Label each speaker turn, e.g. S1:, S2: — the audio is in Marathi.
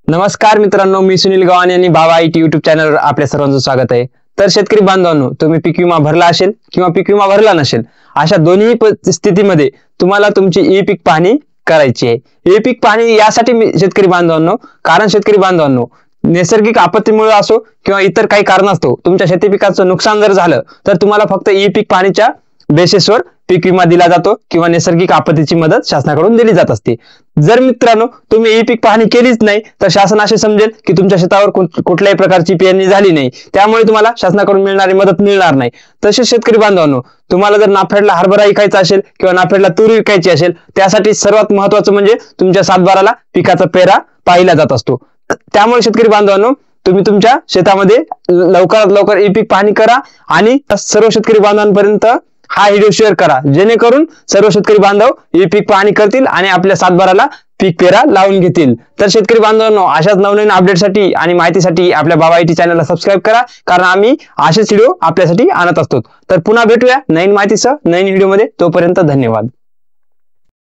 S1: नमस्कार मित्रांनो, मी सुनील गव्हाणे आणि भावा आयटी युट्यूब चॅनलवर आपल्या सर्वांचं स्वागत आहे। तर शेतकरी बांधवांनो, तुम्ही पीक विमा भरला असेल किंवा पीक विमा भरला नसेल, अशा दोन्ही स्थितीमध्ये तुम्हाला तुमची ई पीक पाहणी करायची आहे। ई पीक पाहणी यासाठी शेतकरी बांधवांनो, कारण शेतकरी बांधवांनो, नैसर्गिक आपत्तीमुळे असो किंवा इतर काही कारणास्तव तुमच्या शेती पिकाचं नुकसान जर झालं तर तुम्हाला फक्त ई पीक पाहणीच्या बेसिसवर पीक विमा दिला जातो किंवा नैसर्गिक आपत्तीची मदत शासनाकडून दिली जात असते। जर मित्रांनो तुम्ही ई पीक पाहणी केलीच नाही तर शासन असे समजेल की तुमच्या शेतावर कुठल्याही प्रकारची पेरणी झाली नाही, त्यामुळे तुम्हाला शासनाकडून मिळणारी मदत मिळणार नाही। तसेच शेतकरी बांधवांनो, तुम्हाला जर नाफेडला हरभरा विकायचा असेल किंवा नाफेडला तूर विकायची असेल, त्यासाठी सर्वात महत्त्वाचं म्हणजे तुमच्या सातबाराला पिकाचा पेरा पाहिला जात असतो। त्यामुळे शेतकरी बांधवांनो, तुम्ही तुमच्या शेतामध्ये लवकरात लवकर ई पीक पाहणी करा आणि सर्व शेतकरी बांधवांपर्यंत हा व्हिडिओ शेअर करा, जेणेकरून सर्व शेतकरी बांधव ई पीक पाहणी करतील आणि आपल्या सातबाराला पीक पेरा लावून घेतील। तर शेतकरी बांधवांनो, अशाच नवनवीन अपडेटसाठी आणि माहितीसाठी आपल्या बाबा आयटी चॅनलला सबस्क्राईब करा, कारण आम्ही असेच व्हिडिओ आपल्यासाठी आणत असतो। तर पुन्हा भेटूया नवीन माहितीसह नवीन व्हिडिओमध्ये, तोपर्यंत धन्यवाद।